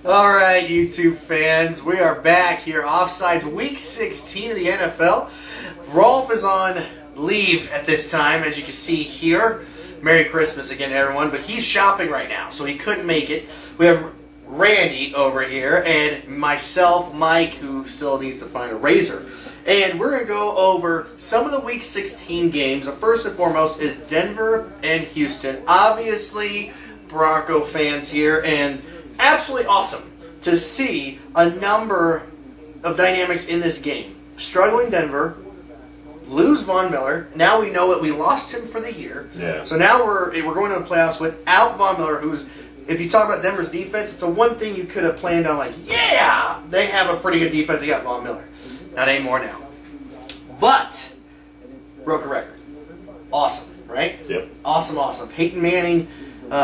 All right, YouTube fans, we are back here. Offsides Week 16 of the NFL. Rolf is on leave at this time, as you can see here. Merry Christmas again, everyone. But he's shopping right now, so he couldn't make it. We have Randy over here, and myself, Mike, who still needs to find a razor. And we're going to go over some of the Week 16 games. The first and foremost is Denver and Houston. Obviously, Bronco fans here, and absolutely awesome to see a number of dynamics in this game. Struggling Denver, lose Von Miller. Now we know that we lost him for the year. Yeah. So now we're going to the playoffs without Von Miller, who's, if you talk about Denver's defense, it's the one thing you could have planned on, like, yeah, they have a pretty good defense. They got Von Miller. Not anymore now. But broke a record. Awesome, right? Yep. Awesome, awesome. Peyton Manning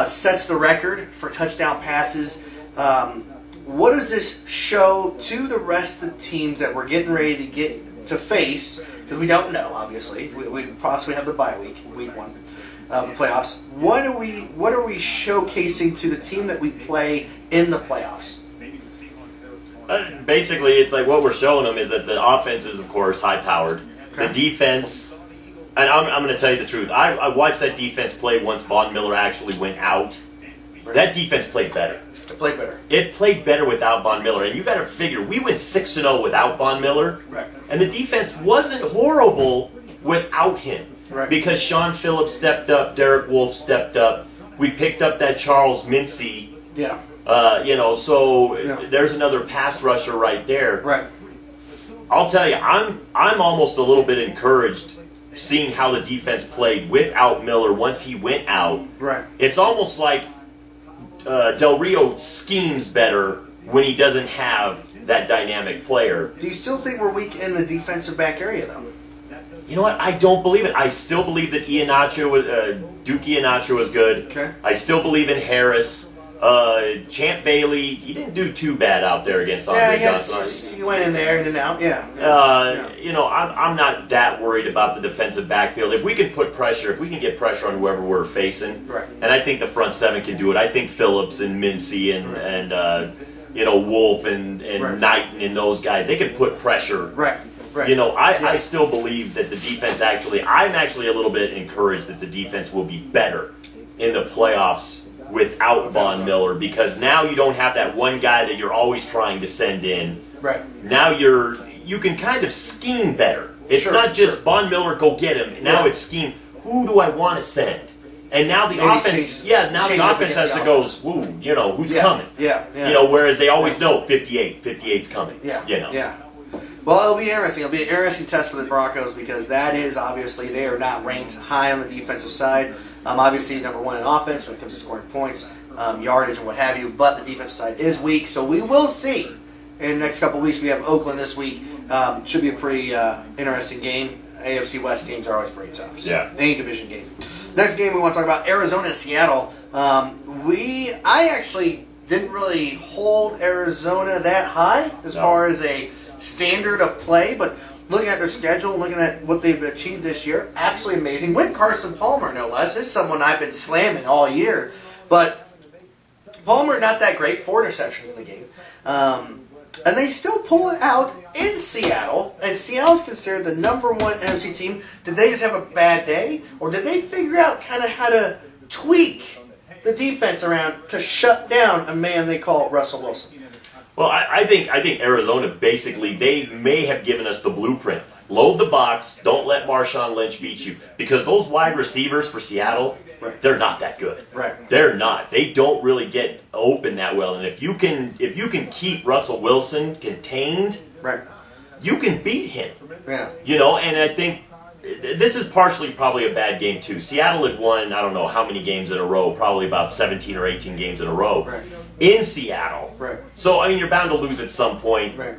sets the record for touchdown passes. What does this show to the rest of the teams that we're getting ready to get to face? Because we don't know, obviously. We possibly have the bye week, week 1 of the playoffs. What are we showcasing to the team that we play in the playoffs? Basically, it's like what we're showing them is that the offense is, of course, high-powered. Okay. The defense, and I'm going to tell you the truth. I watched that defense play once Von Miller actually went out. Right. That defense played better. It played better. It played better without Von Miller. And you got to figure, we went 6-0 without Von Miller. Right. And the defense wasn't horrible without him. Right. Because Sean Phillips stepped up, Derek Wolfe stepped up. We picked up that Charles Mincy. Yeah. There's another pass rusher right there. Right. I'll tell you, I'm almost a little bit encouraged seeing how the defense played without Miller once he went out. Right. It's almost like Del Rio schemes better when he doesn't have that dynamic player. Do you still think we're weak in the defensive back area, though? You know what? I don't believe it. I still believe that Duke Iheanacho was good. Okay. I still believe in Harris. Champ Bailey, he didn't do too bad out there against Andre Johnson. He went in there, in and out, yeah. I'm not that worried about the defensive backfield. If we can get pressure on whoever we're facing, right. And I think the front seven can do it. I think Phillips and Mincy and Wolf and right. Knighton and those guys, they can put pressure. Right. Right. I still believe that the defense I'm actually a little bit encouraged that the defense will be better in the playoffs without Von Miller, because now you don't have that one guy that you're always trying to send in. Right. Now you can kind of scheme better. It's not just Von Miller, go get him. Now it's scheme. Who do I want to send? And now the offense, the offense has to go. Who's coming? Yeah. Whereas they always know 58's coming. Yeah. Yeah. Well, it'll be interesting. It'll be an interesting test for the Broncos, because that is obviously they are not ranked high on the defensive side. Obviously, number 1 in offense when it comes to scoring points, yardage, and what have you. But the defensive side is weak, so we will see. In the next couple of weeks, we have Oakland this week. Should be a pretty interesting game. AFC West teams are always pretty tough. So any division game. Next game we want to talk about Arizona, Seattle. I actually didn't really hold Arizona that high as far as a standard of play, but looking at their schedule, looking at what they've achieved this year, absolutely amazing. With Carson Palmer, no less. This is someone I've been slamming all year. But Palmer, not that great. 4 interceptions in the game. And they still pull it out in Seattle. And Seattle's considered the number 1 NFC team. Did they just have a bad day? Or did they figure out kind of how to tweak the defense around to shut down a man they call Russell Wilson? Well, I think Arizona, basically, they may have given us the blueprint. Load the box, don't let Marshawn Lynch beat you. Because those wide receivers for Seattle, they're not that good. Right. They're not. They don't really get open that well. And if you can keep Russell Wilson contained, you can beat him. Yeah. And I think this is partially probably a bad game, too. Seattle had won, I don't know how many games in a row, probably about 17 or 18 games in a row. Right. In Seattle. Right. So, you're bound to lose at some point. Right.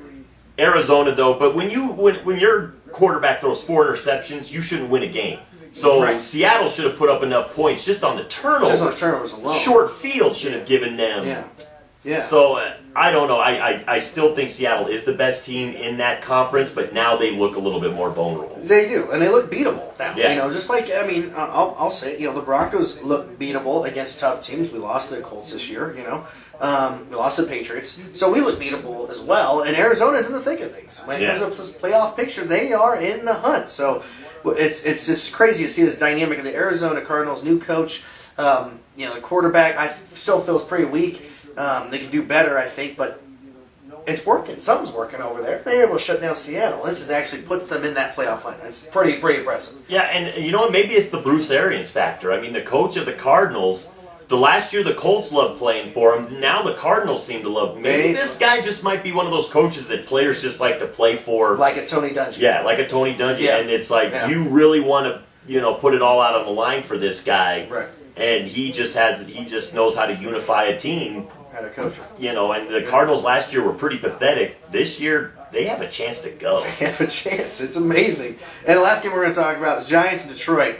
Arizona, though, but when your quarterback throws 4 interceptions, you shouldn't win a game. So Seattle should have put up enough points just on the turnovers. Just on the turnovers alone. Short field should have given them. Yeah. So, I don't know. I still think Seattle is the best team in that conference, but now they look a little bit more vulnerable. They do, and they look beatable now. Yeah. Just like, I'll say it, the Broncos look beatable against tough teams. We lost the Colts this year, We lost to the Patriots. So we look beatable as well. And Arizona's in the thick of things. When it comes to this playoff picture, they are in the hunt. So it's just crazy to see this dynamic of the Arizona Cardinals, new coach. The quarterback I still feels pretty weak. They could do better, I think, but it's working. Something's working over there. They're able to shut down Seattle. This is actually puts them in that playoff hunt. It's pretty impressive. Yeah, and you know what? Maybe it's the Bruce Arians factor. I mean, the coach of the Cardinals, the last year the Colts loved playing for him. Now the Cardinals seem to love him. Maybe this guy just might be one of those coaches that players just like to play for. Like a Tony Dungy. Yeah, like a Tony Dungy. Yeah. And it's like you really want to, put it all out on the line for this guy. Right. And he just knows how to unify a team. Had a coach. And the Cardinals last year were pretty pathetic. This year, they have a chance to go. They have a chance. It's amazing. And the last game we're going to talk about is Giants and Detroit.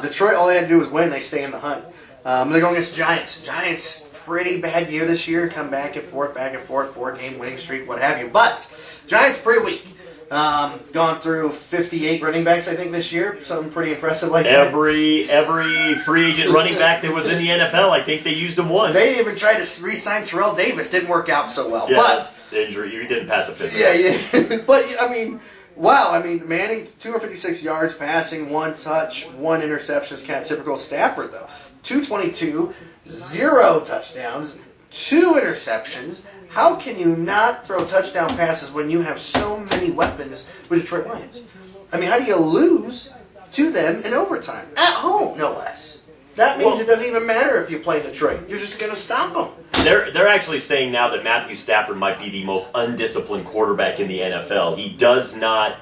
Detroit, all they had to do was win. They stay in the hunt. They're going against Giants. Giants, pretty bad year this year. Come back and forth, 4-game winning streak, what have you. But Giants pretty weak. Gone through 58 running backs, I think, this year. Something pretty impressive like that. Every free agent running back that was in the NFL, I think they used him once. They even tried to re-sign Terrell Davis. Didn't work out so well. Yeah, but the injury, you didn't pass a physical. Yeah. But, wow. Manning, 256 yards passing, 1 touch, 1 interception is kind of typical. Stafford, though, 222, 0 touchdowns, 2 interceptions. How can you not throw touchdown passes when you have so many weapons with Detroit Lions? How do you lose to them in overtime? At home, no less. That means it doesn't even matter if you play Detroit. You're just going to stop them. They're actually saying now that Matthew Stafford might be the most undisciplined quarterback in the NFL. He does not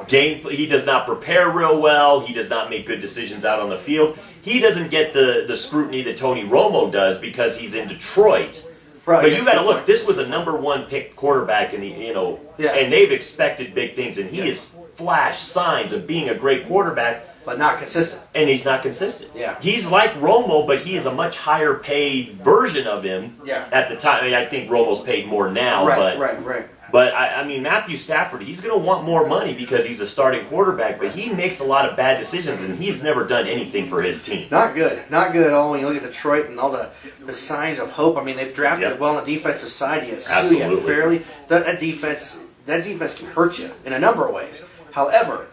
he does not prepare real well. He does not make good decisions out on the field. He doesn't get the scrutiny that Tony Romo does because he's in Detroit. Right, but you got to look. This was a number 1 picked quarterback in the and they've expected big things, and he has flashed signs of being a great quarterback, but not consistent. And he's not consistent. Yeah, he's like Romo, but he is a much higher paid version of him. Yeah. At the time, I think Romo's paid more now. Right. But Matthew Stafford, he's going to want more money because he's a starting quarterback, but he makes a lot of bad decisions, and he's never done anything for his team. Not good at all. When you look at Detroit and all the signs of hope, they've drafted well on the defensive side. You have fairly that defense can hurt you in a number of ways. However,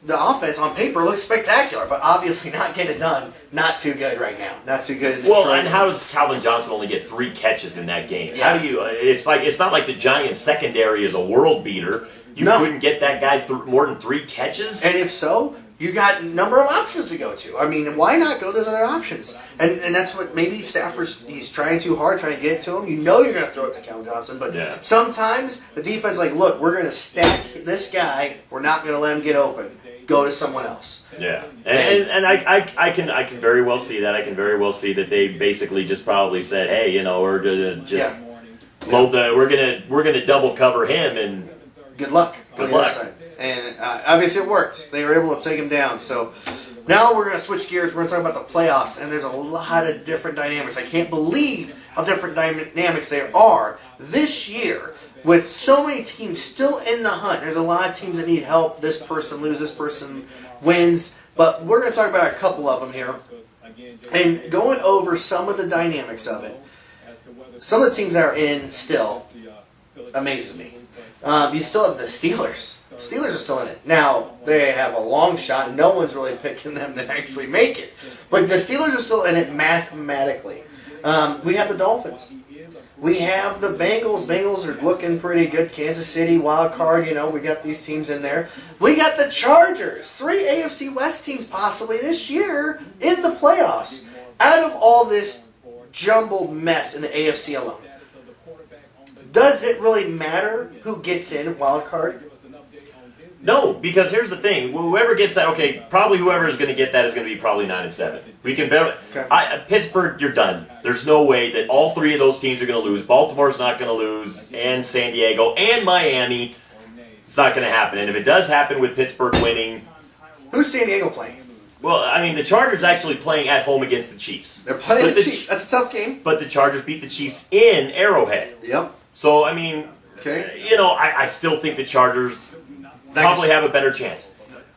the offense on paper looks spectacular, but obviously not getting it done. Not too good right now. Not too good in Detroit. Well, and how does Calvin Johnson only get 3 catches in that game? Yeah. How do you? It's not like the Giants secondary is a world beater. You couldn't get that guy more than 3 catches. And if so, you got a number of options to go to. Why not go those other options? And that's what maybe he's trying too hard, trying to get it to him. You're going to throw it to Calvin Johnson, but sometimes the defense is like, look, we're going to stack this guy. We're not going to let him get open. Go to someone else. Yeah, and I can very well see that. I can very well see that they basically just probably said, hey, we're gonna just load we're gonna double cover him and good luck. Good luck. And obviously it worked. They were able to take him down. So now we're gonna switch gears. We're gonna talk about the playoffs, and there's a lot of different dynamics. I can't believe how different dynamics there are this year. With so many teams still in the hunt, there's a lot of teams that need help. This person loses, this person wins. But we're going to talk about a couple of them here. And going over some of the dynamics of it, some of the teams that are in still amazes me. You still have the Steelers. Steelers are still in it. Now, they have a long shot. No one's really picking them to actually make it. But the Steelers are still in it mathematically. We have the Dolphins. We have the Bengals. Bengals are looking pretty good. Kansas City, wild card, we got these teams in there. We got the Chargers. 3 AFC West teams possibly this year in the playoffs. Out of all this jumbled mess in the AFC alone, does it really matter who gets in wild card? No, because here's the thing. Whoever gets that, probably whoever is going to get that is going to be probably 9-7. We can barely. Pittsburgh, you're done. There's no way that all 3 of those teams are going to lose. Baltimore's not going to lose, and San Diego, and Miami. It's not going to happen. And if it does happen with Pittsburgh winning, who's San Diego playing? Well, the Chargers actually playing at home against the Chiefs. They're playing the Chiefs. That's a tough game. But the Chargers beat the Chiefs in Arrowhead. Yep. So I still think the Chargers probably have a better chance.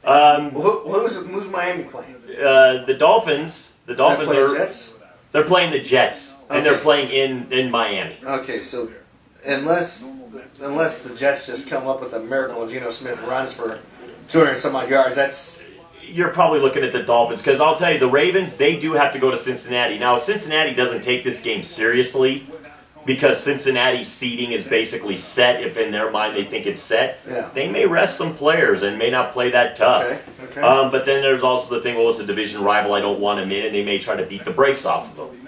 Who's Miami playing? The Dolphins. The Dolphins are Jets? They're playing the Jets. and they're playing in Miami. Okay, so unless the Jets just come up with a miracle and Geno Smith runs for 200 some odd yards, you're probably looking at the Dolphins, because I'll tell you, the Ravens, they do have to go to Cincinnati. Now, Cincinnati doesn't take this game seriously because Cincinnati's seeding is basically set. If in their mind they think it's set, they may rest some players and may not play that tough. Okay. But then there's also the thing, well, it's a division rival, I don't want them in, and they may try to beat the brakes off of them.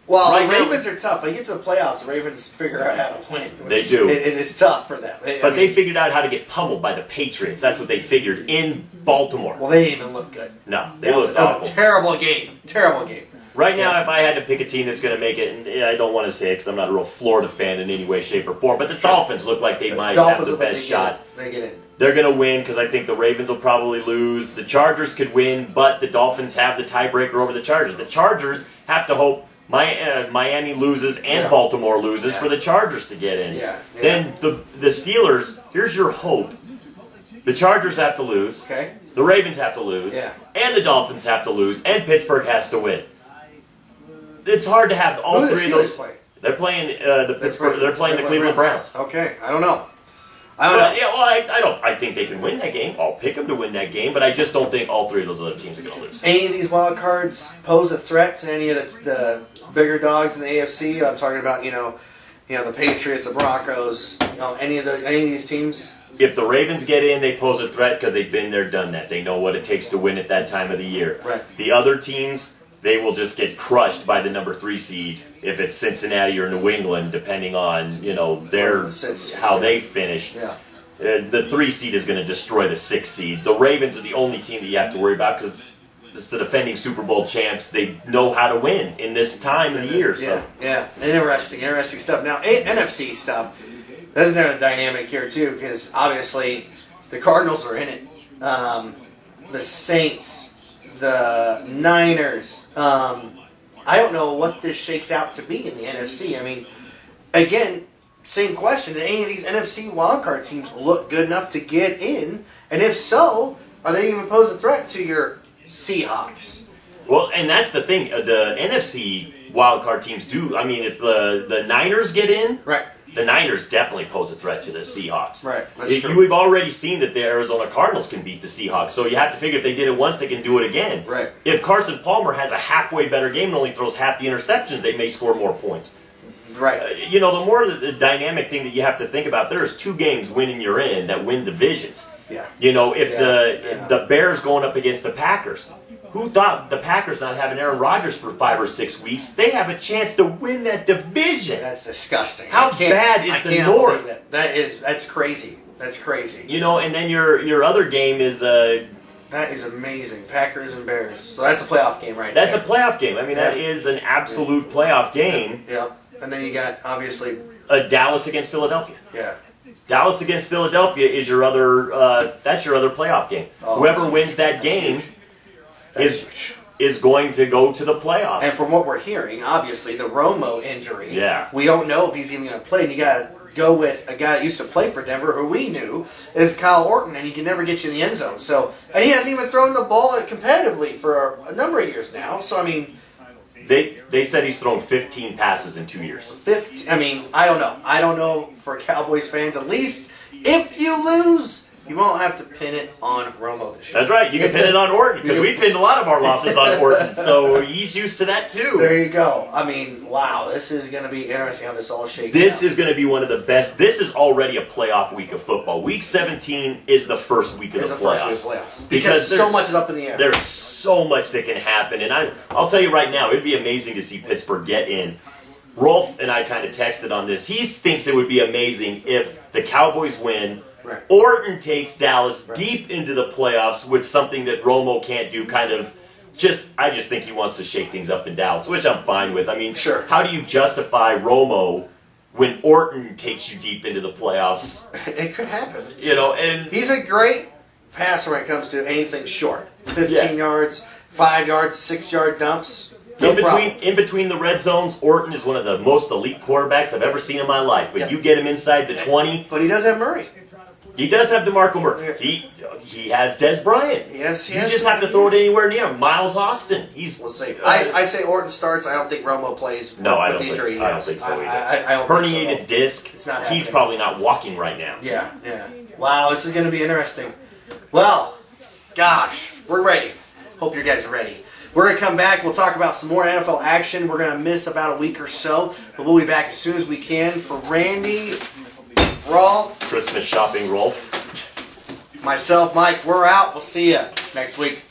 Well, the Ravens are tough. When you get to the playoffs, the Ravens figure out how to win. They do. It's tough for them. But they figured out how to get pummeled by the Patriots. That's what they figured in Baltimore. Well, they didn't even look good. No, they looked awful. That was a terrible game. Terrible game. Right now, if I had to pick a team that's going to make it, and I don't want to say it because I'm not a real Florida fan in any way, shape, or form, but the Dolphins look like they might have the best shot. They get in. They're going to win because I think the Ravens will probably lose. The Chargers could win, but the Dolphins have the tiebreaker over the Chargers. The Chargers have to hope Miami loses and Baltimore loses for the Chargers to get in. Then the Steelers, here's your hope. The Chargers have to lose. Okay. The Ravens have to lose. And the Dolphins have to lose. And Pittsburgh has to win. It's hard to have all three of those. Play? They're playing They're playing the Cleveland Browns. Okay. I don't know. I think they can win that game. I'll pick them to win that game, but I just don't think all three of those other teams are going to lose. Any of these wild cards pose a threat to any of the bigger dogs in the AFC? I'm talking about the Patriots, the Broncos, any of these teams. If the Ravens get in, they pose a threat because they've been there, done that. They know what it takes to win at that time of the year. Right. The other teams, they will just get crushed by the number 3 seed if it's Cincinnati or New England, depending on how they finish. Yeah. The 3 seed is going to destroy the 6 seed. The Ravens are the only team that you have to worry about because it's the defending Super Bowl champs. They know how to win in this time of the year. Yeah. Interesting stuff. Now, NFC stuff. Isn't there a dynamic here too? Because obviously the Cardinals are in it. The Saints, the Niners. I don't know what this shakes out to be in the NFC. I mean, again, same question. Do any of these NFC wildcard teams look good enough to get in? And if so, are they even pose a threat to your Seahawks? Well, and that's the thing. The NFC wildcard teams do. I mean, if the Niners get in, right. The Niners definitely pose a threat to the Seahawks. Right, that's true. We've already seen that the Arizona Cardinals can beat the Seahawks, so you have to figure if they did it once, they can do it again. Right. If Carson Palmer has a halfway better game and only throws half the interceptions, they may score more points. Right. The more the dynamic thing that you have to think about, there's 2 games winning you're in that win divisions. Yeah. If the Bears going up against the Packers, who thought the Packers not having Aaron Rodgers for 5 or 6 weeks, they have a chance to win that division. That's disgusting. How bad is the North? That's crazy. That's crazy. And then your other game is that is amazing. Packers and Bears. So that's a playoff game right there. That's a playoff game. I mean, that is an absolute playoff game. Yeah. And then you got, obviously, Dallas against Philadelphia. Yeah. Dallas against Philadelphia is your other. That's your other playoff game. Whoever wins that game is going to go to the playoffs. And from what we're hearing, obviously, the Romo injury. Yeah. We don't know if he's even going to play. And you got to go with a guy that used to play for Denver, who we knew is Kyle Orton, and he can never get you in the end zone. So, and he hasn't even thrown the ball competitively for a number of years now. So, I mean, They said he's thrown 15 passes in 2 years. 15. I mean, I don't know. I don't know for Cowboys fans. At least if you lose, you won't have to pin it on Romo this year. That's right. You can pin it on Orton because we pinned a lot of our losses on Orton. So he's used to that too. There you go. I mean, wow. This is going to be interesting how this all shakes out. This is going to be one of the best. This is already a playoff week of football. Week 17 is the first week of the playoffs. Because so much is up in the air. There's so much that can happen. And I'll tell you right now, it'd be amazing to see Pittsburgh get in. Rolf and I kind of texted on this. He thinks it would be amazing if the Cowboys win. Right. Orton takes Dallas deep into the playoffs with something that Romo can't do, I just think he wants to shake things up in Dallas, which I'm fine with. I mean, sure. How do you justify Romo when Orton takes you deep into the playoffs? It could happen. And he's a great passer when it comes to anything short. 15 yards, 5 yards, 6-yard dumps. In between the red zones, Orton is one of the most elite quarterbacks I've ever seen in my life. But you get him inside the 20. But he does have Murray. He does have DeMarco Murray. He has Des Bryant. Yes, You just have to throw it anywhere near him. Miles Austin. We'll see. I say Orton starts. I don't think Romo plays. No, I don't the injury think. I don't think so either. I don't Herniated think so. disc. It's not He's happening. probably not walking right now. Yeah. Wow, this is going to be interesting. Well, gosh, we're ready. Hope you guys are ready. We're going to come back. We'll talk about some more NFL action. We're going to miss about a week or so, but we'll be back as soon as we can. For Randy, Rolf, Christmas shopping, Rolf. myself, Mike, we're out. We'll see you next week.